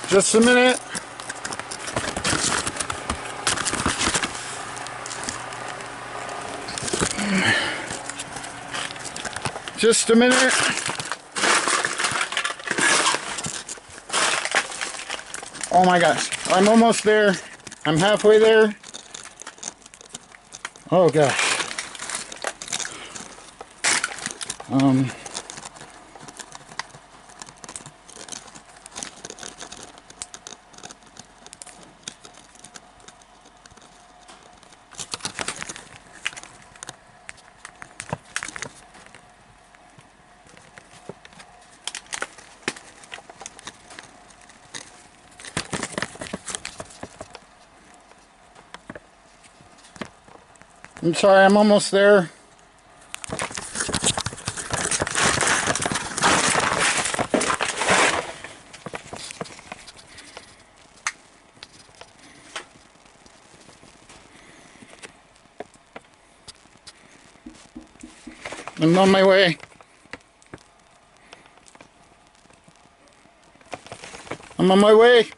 Just a minute. Just a minute. Oh my gosh, I'm almost there. I'm halfway there. Oh gosh. I'm sorry, I'm almost there. I'm on my way. I'm on my way.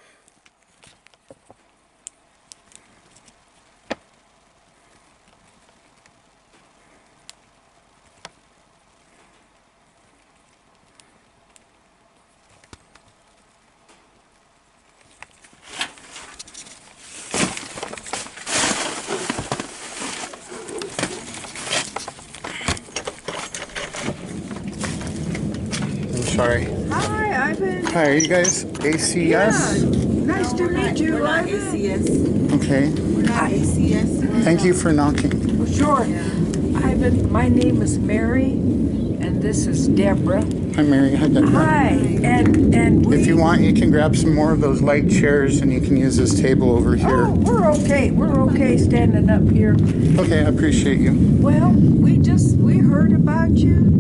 Sorry. Hi, Ivan. Hi, are you guys ACS? Yeah, nice to meet you. We're not Ivan. ACS. Okay. We're not ACS. Thank you for knocking. Well, sure. Ivan, my name is Mary, and this is Deborah. Hi, Mary. Hi, Deborah. Hi, and we. If you want, you can grab some more of those light chairs and you can use this table over here. Oh, we're okay. We're okay standing up here. Okay, I appreciate you. Well, we heard about you.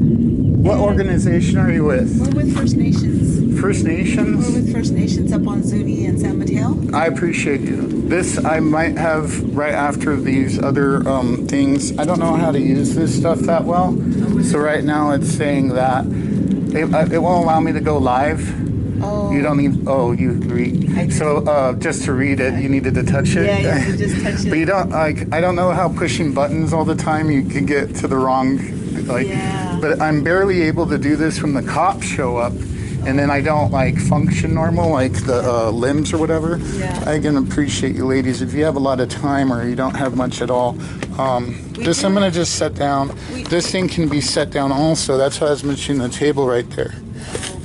What organization are you with? We're with First Nations. First Nations? We're with First Nations up on Zuni and San Mateo. I appreciate you. This I might have right after these other things. I don't know how to use this stuff that well. So right now it's saying that it won't allow me to go live. Oh. You don't need, you read. So just to read it, you needed to touch it. Yeah, you have to just touch it. But you don't, I don't know how pushing buttons all the time, you can get to the wrong, Yeah. But I'm barely able to do this when the cops show up. And then I don't function normal, like the limbs or whatever. Yeah. I can appreciate you ladies. If you have a lot of time or you don't have much at all, I'm gonna just set down. This thing can be set down also. That's why I was mentioning the table right there.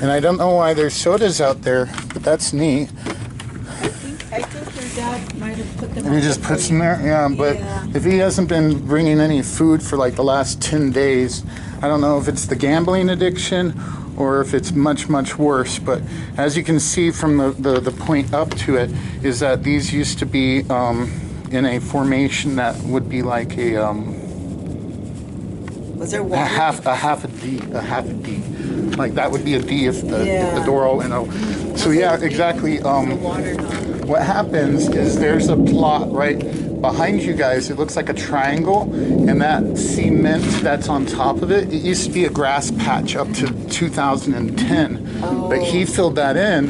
And I don't know why there's sodas out there, but that's neat. I think your dad might have put them And he just puts them there? Yeah, but if he hasn't been bringing any food for the last 10 days, I don't know if it's the gambling addiction or if it's much, much worse. But as you can see from the point up to it, is that these used to be in a formation that would be like a Was there water? a half a D. Like that would be a D if the door, So yeah, exactly. What happens is there's a plot right behind you guys. It looks like a triangle, and that cement that's on top of it, it used to be a grass patch up to 2010, but he filled that in.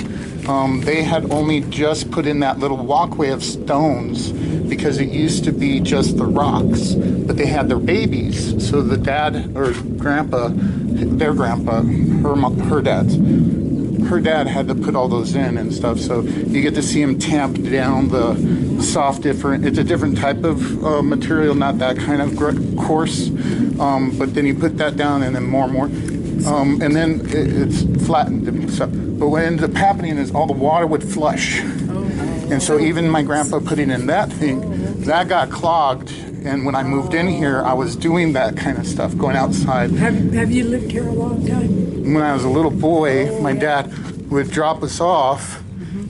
They had only just put in that little walkway of stones because it used to be just the rocks, but they had their babies. So the dad or grandpa, their grandpa, her dad had to put all those in and stuff. So you get to see him tamp down the soft it's a different type of material, not that kind of coarse. But then you put that down and then more and more. And then it's flattened and stuff. But what ended up happening is all the water would flush. And so even my grandpa putting in that thing, that got clogged. And when I moved in here, I was doing that kind of stuff, going outside. Have you lived here a long time? When I was a little boy, my dad would drop us off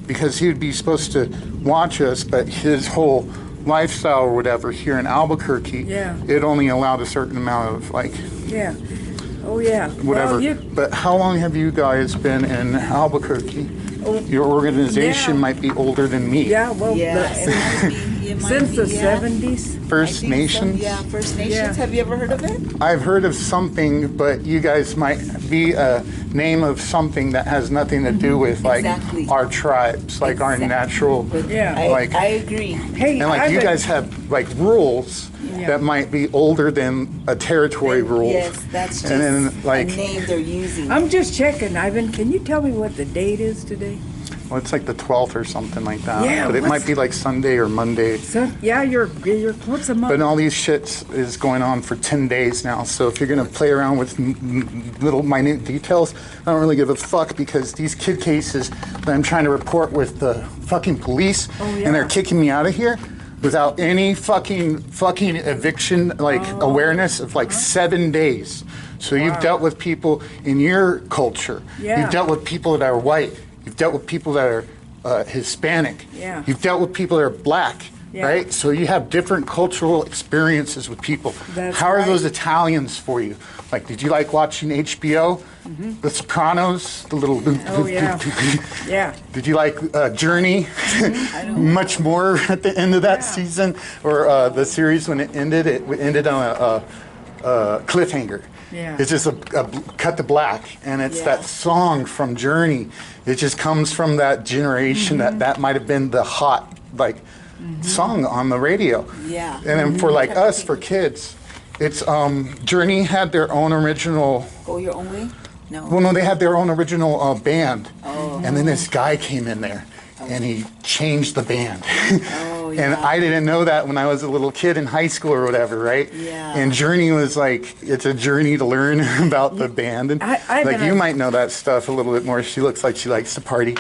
because he would be supposed to watch us, but his whole lifestyle or whatever here in Albuquerque, it only allowed a certain amount of whatever. Well, but how long have you guys been in Albuquerque? Your organization might be older than me. Yeah, well, It might Since be, the yeah. 70s. I First think Nations. Yeah, First Nations. Yeah. Have you ever heard of it? I've heard of something, but you guys might be a name of something that has nothing to do with like Exactly. our tribes, like our Exactly. natural. Yeah. Like- I agree. Hey, And like you guys have like rules Yeah. that might be older than a territory rule. Yes, that's just And then, like- a name they're using. I'm just checking, Ivan. Can you tell me what the date is today? Well, it's like the 12th or something like that. Yeah, but it what's- might be like Sunday or Monday. So, yeah, you're close a month. But all these shits is going on for 10 days now. So if you're going to play around with little minute details, I don't really give a fuck because these kid cases that I'm trying to report with the fucking police and they're yeah. kicking me out of here without any fucking eviction like awareness of like 7 days. So you've dealt with people in your culture. Yeah. You've dealt with people that are white. You've dealt with people that are Hispanic. Yeah. You've dealt with people that are black. Yeah. Right? So you have different cultural experiences with people. That's How are right. those Italians for you? Like, did you like watching HBO? The Sopranos? The little. Oh, yeah. Yeah. Did you like Journey? Much more at the end of that season? Or the series when it ended on a cliffhanger. Yeah. It's just a cut to black, and it's Yeah. that song from Journey. It just comes from that generation that might have been the hot like song on the radio. Yeah. And then for like us, for kids, it's Journey had their own original. Go your own way? No. Well, no, they had their own original band, and then this guy came in there, and he changed the band. Oh, And yeah. I didn't know that when I was a little kid in high school or whatever, right? Yeah. And Journey was like, it's a journey to learn about the band. And I've like been you a- might know that stuff a little bit more. She looks like she likes to party.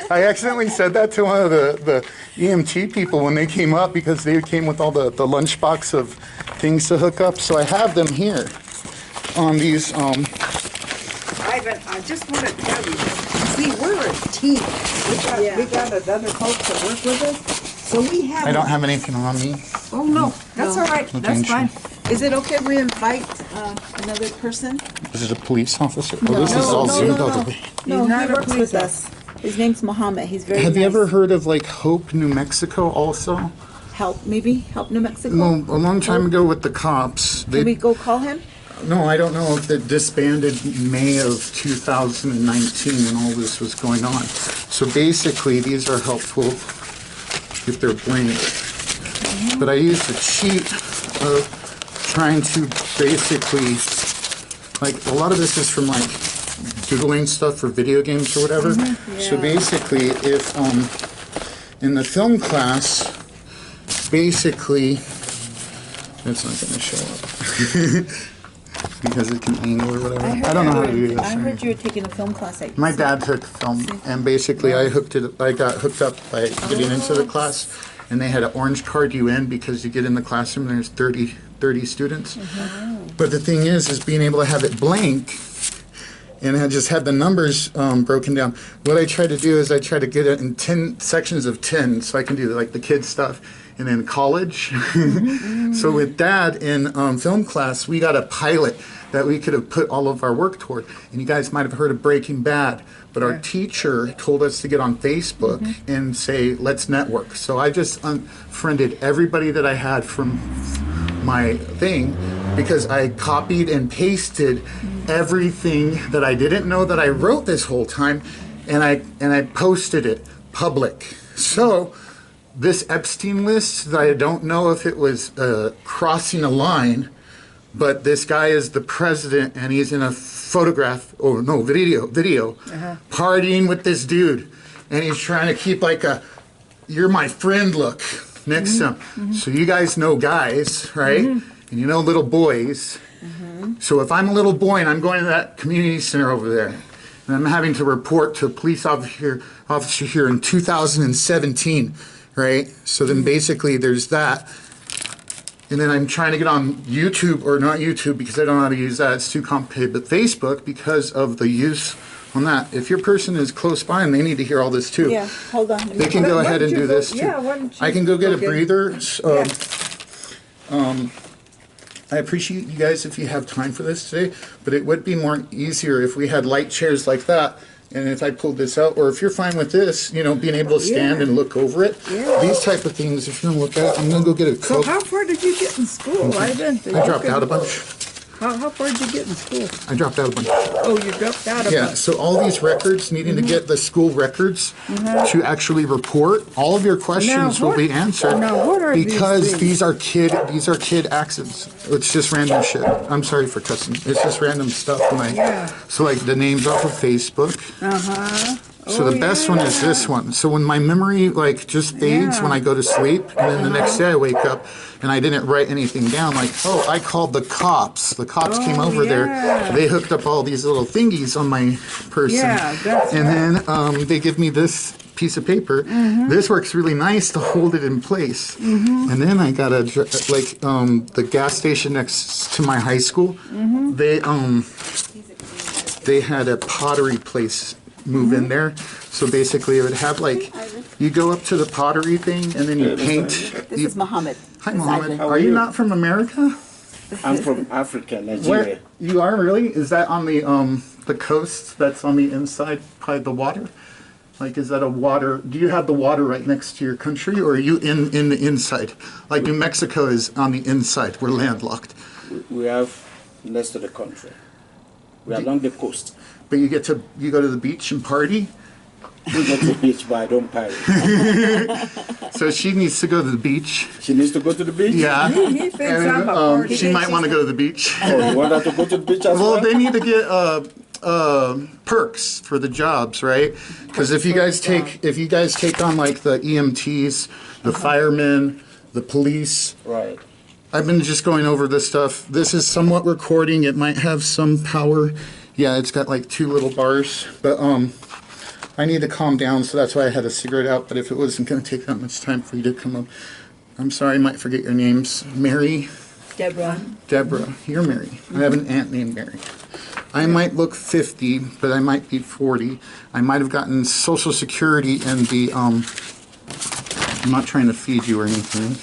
I accidentally said that to one of the EMT people when they came up because they came with all the lunchbox of things to hook up. So I have them here on these. Ivan, I just want to tell you, see, we're a team. We got another folks that work with us. So we have. I don't have anything on me. Oh, no, that's all right. That's Attention. fine. Is it okay if we invite another person? This is a police officer. Oh, this is all zoomed all the way. No, He's not he a works police with us. His name's Mohammed. He's very Have you nice. ever heard of like Hope, New Mexico also? Help, maybe? Help New Mexico? No, a long time ago with the cops. Can we go call him? No, I don't know if they disbanded May of 2019 when all this was going on. So basically, these are helpful if they're blank. But I used the cheat of trying to basically, like, a lot of this is from like Googling stuff for video games or whatever. So basically, if in the film class, basically, it's not going to show up. Because it can angle or whatever. I don't know how to do this. I heard you were taking a film class at My dad took film, and basically I got hooked up by getting into the class, and they had an orange card you in because you get in the classroom, there's 30 students. But the thing is being able to have it blank, and I just had the numbers broken down. What I try to do is I try to get it in 10 sections of 10, so I can do like the kids stuff. And then college. So with Dad in film class, we got a pilot that we could have put all of our work toward. And you guys might have heard of Breaking Bad, but our teacher told us to get on Facebook and say, let's network. So I just unfriended everybody that I had from my thing because I copied and pasted everything that I didn't know that I wrote this whole time, and I posted it public. So this Epstein list, that I don't know if it was crossing a line, but this guy is the president and he's in a video, partying with this dude. And he's trying to keep like a, you're my friend look next to him. So you guys know guys, right? And you know little boys. So if I'm a little boy and I'm going to that community center over there, and I'm having to report to a police officer here in 2017, right? So then basically there's that. And then I'm trying to get on YouTube, or not YouTube because I don't know how to use that, it's too complicated, but Facebook because of the use on that. If your person is close by and they need to hear all this too, Yeah, hold on. they can go Why ahead don't and you do go- this too. yeah, why don't you I can go get a go get- breather. Yeah. I appreciate you guys if you have time for this today, but it would be more easier if we had light chairs like that And if I pulled this out, or if you're fine with this, you know, being able to stand and look over it, these type of things, if you want to look at it, I'm going to go get a So Coke. how far did you get in school? I dropped out a bunch. How far did you get in school? I dropped out a bunch. Oh, you dropped out a Yeah, bunch. so all these records, needing to get the school records to actually report, all of your questions will be answered. Now, what are because these things? these are kid accidents. It's just random shit. I'm sorry for cussing. It's just random stuff. So like the names off of Facebook. So the best one is this one. So when my memory like just fades when I go to sleep, and then the next day I wake up and I didn't write anything down, like, oh, I called the cops. The cops came over there. They hooked up all these little thingies on my person. And then they give me this piece of paper. This works really nice to hold it in place. And then I got a, like, the gas station next to my high school, they had a pottery place move in there. So basically it would have like, you go up to the pottery thing and then you paint. This is Mohammed. Hi Mohammed. Are you not from America? I'm from Africa, Nigeria. Where, you are really? Is that on the coast that's on the inside by the water? Like, is that a water, do you have the water right next to your country, or are you in the inside? Like New Mexico is on the inside, we're landlocked. We have next to the country. We are along the coast. But you go to the beach and party? We go to the beach, but I don't party. So she needs to go to the beach. She needs to go to the beach? Yeah. He thinks I'm a party. She might want to go to the beach. Oh, you want her to go to the beach as well? Well, they need to get perks for the jobs, right? Because if you guys take on like the EMTs, the firemen, the police. Right. I've been just going over this stuff. This is somewhat recording. It might have some power. Yeah, it's got like 2 little bars, but I need to calm down, so that's why I had a cigarette out. But if it wasn't going to take that much time for you to come up, I'm sorry, I might forget your names. Mary? Deborah. You're Mary. I have an aunt named Mary. I might look 50, but I might be 40. I might have gotten Social Security and the, I'm not trying to feed you or anything.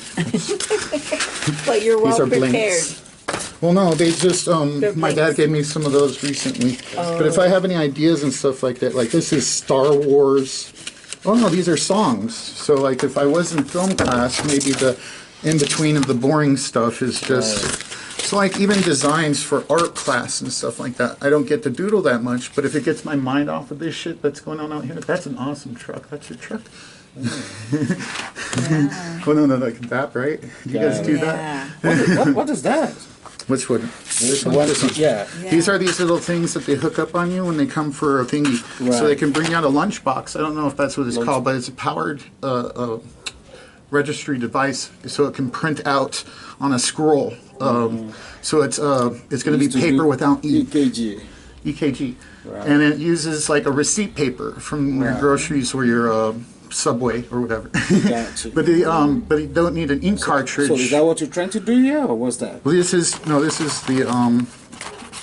But you're well These are prepared. blanks. Well, no, they just, my dad gave me some of those recently. But if I have any ideas and stuff like that, like this is Star Wars. Oh no, these are songs. So like if I was in film class, maybe the in-between of the boring stuff is just, so like even designs for art class and stuff like that. I don't get to doodle that much, but if it gets my mind off of this shit that's going on out here, that's an awesome truck. That's your truck. Oh no, like that, right? Do you guys do that? What is that? Which one? This one? This one? Yeah. These are these little things that they hook up on you when they come for a thingy. So they can bring out a lunchbox. I don't know if that's what it's called, but it's a powered registry device, so it can print out on a scroll. So it's going to be paper without EKG. EKG. And it uses like a receipt paper from your groceries or your Subway or whatever. But you don't need an ink cartridge. So is that what you're trying to do here, or what's that? Well, this is the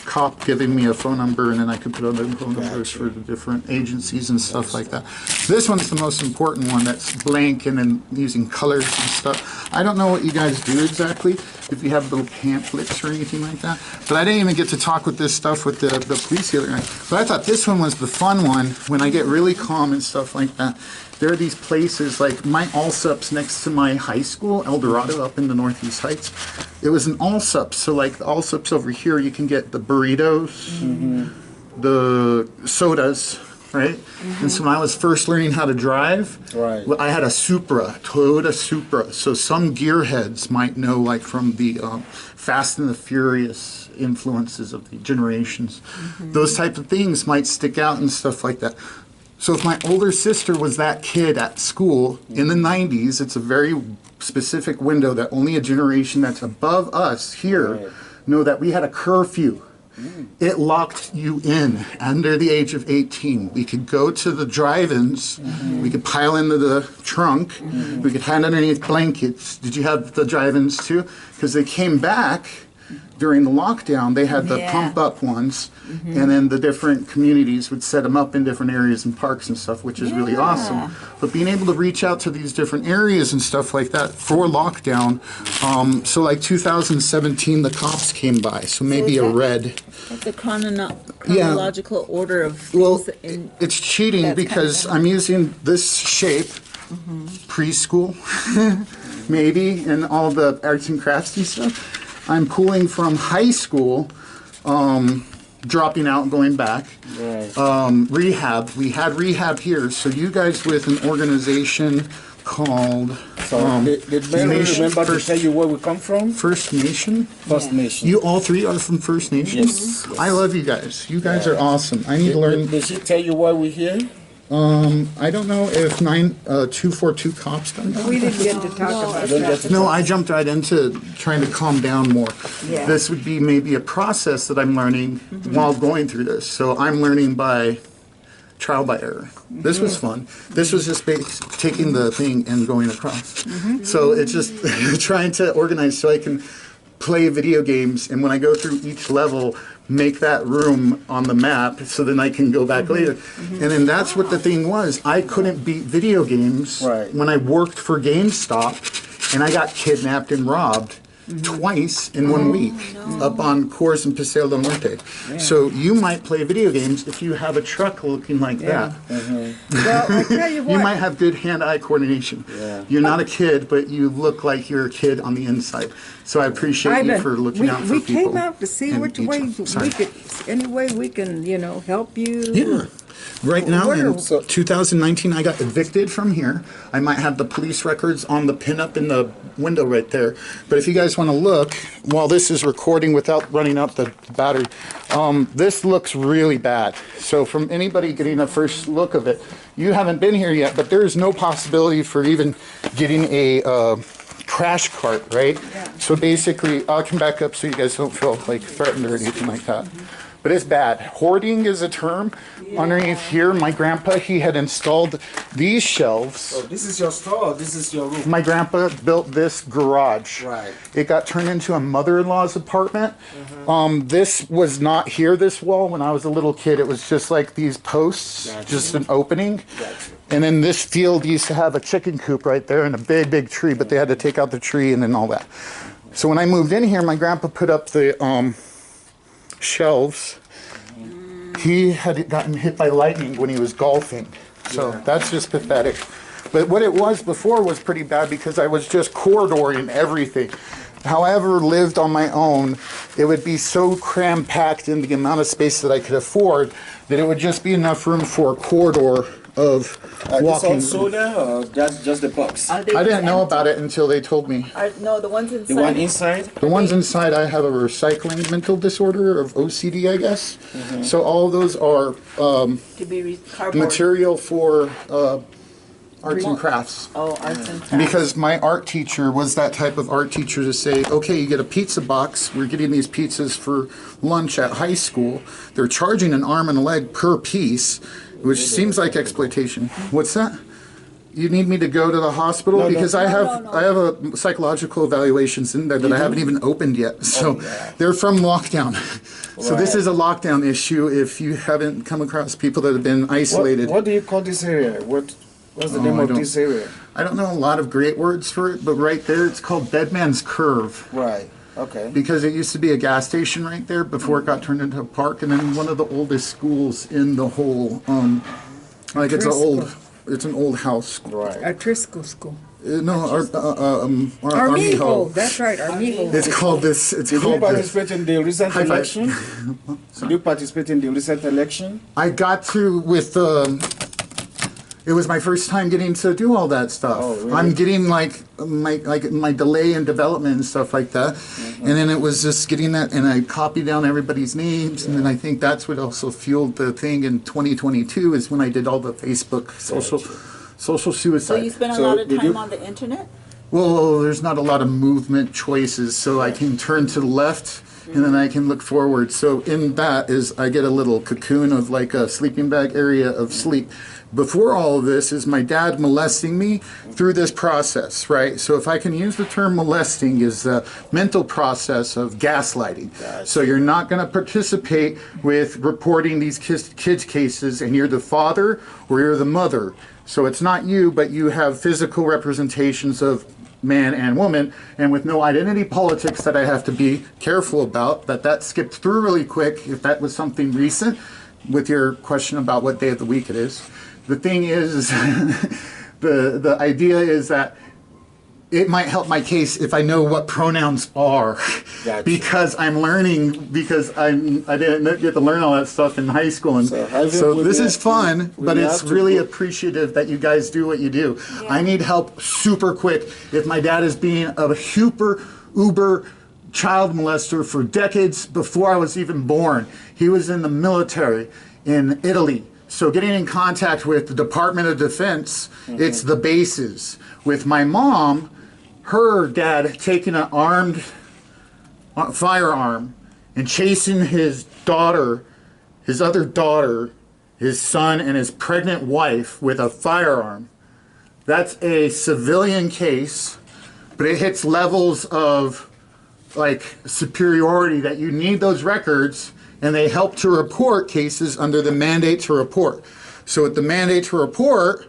cop giving me a phone number, and then I could put other phone numbers for the different agencies and stuff like that. This one's the most important one, that's blank and then using colors and stuff. I don't know what you guys do exactly, if you have little pamphlets or anything like that. But I didn't even get to talk with this stuff with the police the other night. But I thought this one was the fun one, when I get really calm and stuff like that. There are these places, like my Allsups next to my high school, El Dorado, up in the Northeast Heights. It was an Allsups, so like the Allsups over here, you can get the burritos, the sodas, right? And so when I was first learning how to drive, I had a Supra, Toyota Supra. So some gearheads might know, like from the Fast and the Furious influences of the generations. Those type of things might stick out and stuff like that. So if my older sister was that kid at school in the 90s, it's a very specific window that only a generation that's above us here know that we had a curfew. It locked you in under the age of 18. We could go to the drive-ins, we could pile into the trunk, we could hide underneath blankets. Did you have the drive-ins too? Because they came back during the lockdown, they had the Yeah. pump up ones, and then the different communities would set them up in different areas and parks and stuff, which is really awesome. But being able to reach out to these different areas and stuff like that for lockdown, so like 2017, the cops came by, so maybe a red. Like the chronological order of Well, things in, it's cheating because I'm using this shape, preschool, maybe, and all the arts and crafts and stuff. I'm pulling from high school, dropping out and going back. Right. Rehab. We had rehab here. So you guys with an organization called So did Mary Nation remember to First- tell you where we come from? First Nation. First Nation. You all three are from First Nation? Yes. I love you guys. You guys are awesome. I need to learn. Did she tell you why we're here? I don't know if 242 cops done that. We didn't get to talk about Don't that. get to No, I jumped right into trying to calm down more. Yeah. This would be maybe a process that I'm learning while going through this. So I'm learning by trial by error. This was fun. This was just taking the thing and going across. So it's just trying to organize so I can play video games, and when I go through each level, make that room on the map so then I can go back later. And then that's what the thing was. I couldn't beat video games Right. when I worked for GameStop, and I got kidnapped and robbed twice in 1 week up on Coors and Paseo del Norte. So you might play video games if you have a truck looking like that. Well, I tell you what. You might have good hand-eye coordination. Yeah. You're not a kid, but you look like you're a kid on the inside. So I appreciate you for looking out for we people. came out to see and which each- way sorry. we could, any way we can, help you. Yeah. Right now, What in are- 2019, I got evicted from here. I might have the police records on the pinup in the window right there. But if you guys want to look, while this is recording without running out the battery, this looks really bad. So from anybody getting a first look of it, you haven't been here yet, but there is no possibility for even getting a crash cart, right? So basically, I'll come back up so you guys don't feel like threatened or anything like that. But it's bad. Hoarding is a term. Underneath here, my grandpa, he had installed these shelves. Oh, this is your store. This is your room. My grandpa built this garage. Right. It got turned into a mother-in-law's apartment. This was not here, this wall, when I was a little kid. It was just like these posts, Gotcha. just an opening. Gotcha. And then this field used to have a chicken coop right there and a big, big tree, but they had to take out the tree and then all that. So when I moved in here, my grandpa put up the shelves. He had gotten hit by lightning when he was golfing. So that's just pathetic. But what it was before was pretty bad because I was just corridoring everything. However, lived on my own, it would be so cram-packed in the amount of space that I could afford that it would just be enough room for a corridor of This walking. all soda or that's just the box? are they I didn't know empty? about it until they told me. No, the ones inside. The one inside? The ones inside, I have a recycling mental disorder of OCD, I guess. So all of those are to be cardboard. material for arts and crafts. Oh, arts and crafts. Because my art teacher was that type of art teacher to say, okay, you get a pizza box. We're getting these pizzas for lunch at high school. They're charging an arm and a leg per piece, which seems like exploitation. What's that? You need me to go to the hospital? No, Because I have a psychological evaluations in there that I haven't even opened yet. So they're from lockdown. So this is a lockdown issue if you haven't come across people that have been isolated. What do you call this area? What's the name I of don't- this area? I don't know a lot of great words for it, but right there it's called Deadman's Curve. Right. Okay. Because it used to be a gas station right there before it got turned into a park, and then one of the oldest schools in the whole, like it's an old house. Right. At Trisco School. No, Armijo, that's right, Armijo. It's called this. It's Did you called this. participate in the recent High five. election? Did you participate in the recent election? I got to with it was my first time getting to do all that stuff. Oh, really? I'm getting like my delay in development and stuff like that, and then it was just getting that, and I copied down everybody's names, and then I think that's what also fueled the thing in 2022 is when I did all the Facebook social suicide. So you spend a So lot of did time you- on the internet? Well, there's not a lot of movement choices, so I can turn to the left and then I can look forward. So in that is I get a little cocoon of like a sleeping bag area of sleep. Before all of this is my dad molesting me through this process, right? So if I can use the term molesting, is the mental process of gaslighting. So you're not going to participate with reporting these kids cases, and you're the father or you're the mother. So it's not you, but you have physical representations of man and woman, and with no identity politics that I have to be careful about. That skipped through really quick if that was something recent with your question about what day of the week it is. The thing is the idea is that it might help my case if I know what pronouns are. Gotcha. Because I'm learning, because I didn't get to learn all that stuff in high school, and so this is fun, but it's really appreciative that you guys do what you do. Yeah. I need help super quick. If my dad is being a uber child molester for decades before I was even born, he was in the military in Italy. So getting in contact with the Department of Defense, it's the bases. With my mom, her dad taking an armed firearm and chasing his daughter, his other daughter, his son, and his pregnant wife with a firearm. That's a civilian case, but it hits levels of like superiority that you need those records, and they help to report cases under the mandate to report. So with the mandate to report,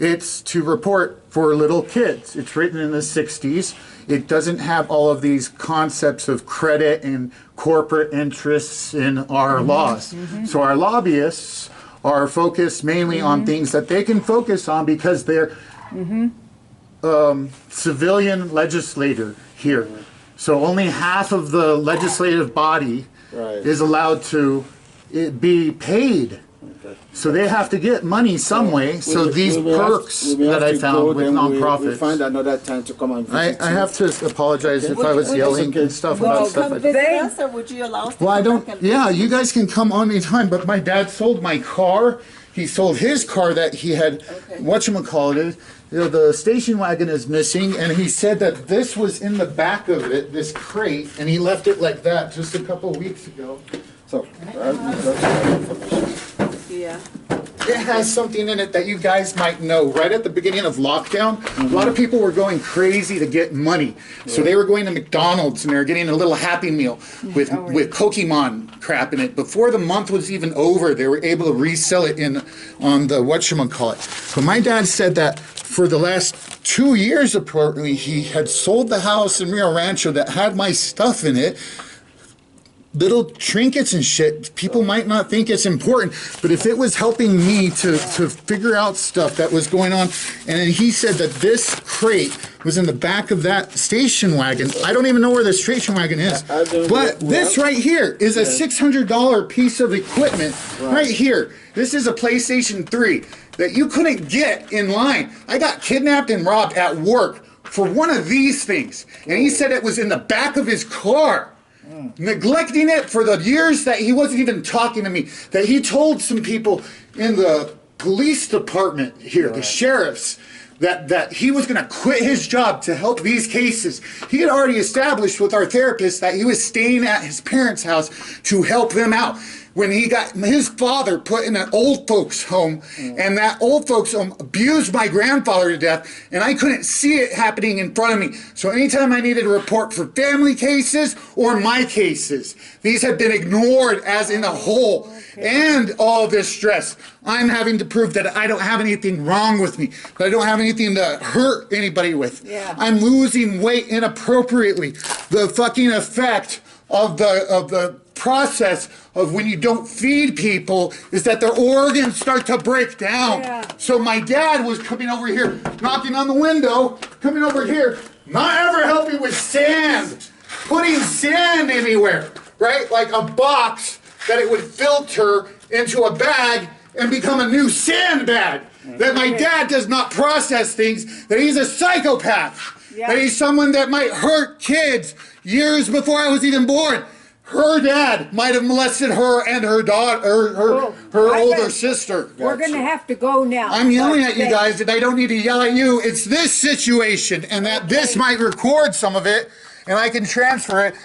it's to report for little kids. It's written in the 60s. It doesn't have all of these concepts of credit and corporate interests in our laws. So our lobbyists are focused mainly on things that they can focus on because they're civilian legislator here. So only half of the legislative body is allowed to be paid. So they have to get money some way. So these perks that I found with nonprofits. We'll find another time to come and visit. I have to apologize if I was yelling and stuff about stuff. Come visit us, or would you allow us to Well, I come don't. back Yeah, you guys can come on anytime. But my dad sold my car. He sold his car that he had. Whatchamacallit. You know, the station wagon is missing, and he said that this was in the back of it, this crate, and he left it like that just a couple weeks ago. So, Yeah. it has something in it that you guys might know. Right at the beginning of lockdown, a lot of people were going crazy to get money. So they were going to McDonald's and they were getting a little Happy Meal with Pokemon crap in it. Before the month was even over, they were able to resell it on the whatchamacallit. But my dad said that for the last 2 years, apparently, he had sold the house in Rio Rancho that had my stuff in it. Little trinkets and shit. People might not think it's important, but if it was helping me to figure out stuff that was going on, and then he said that this crate was in the back of that station wagon. I don't even know where the station wagon is, but this right here is a $600 piece of equipment right here. This is a PlayStation 3 that you couldn't get in line. I got kidnapped and robbed at work for one of these things, and he said it was in the back of his car. Neglecting it for the years that he wasn't even talking to me, that he told some people in the police department here, the sheriffs, that he was going to quit his job to help these cases. He had already established with our therapist that he was staying at his parents' house to help them out. When he got his father put in an old folks home, and that old folks home abused my grandfather to death, and I couldn't see it happening in front of me. So anytime I needed a report for family cases or my cases, these have been ignored as in a whole. And all this stress, I'm having to prove that I don't have anything wrong with me, that I don't have anything to hurt anybody with. I'm losing weight inappropriately. The fucking effect of the process of when you don't feed people is that their organs start to break down. So my dad was coming over here, knocking on the window, coming over here, not ever helping with sand, putting sand anywhere, right? Like a box that it would filter into a bag and become a new sandbag. That my dad does not process things, that he's a psychopath, that he's someone that might hurt kids years before I was even born. Her dad might have molested her and her daughter, her older sister. We're going to have to go now. I'm yelling at you guys, and I don't need to yell at you. It's this situation, and that this might record some of it, and I can transfer it.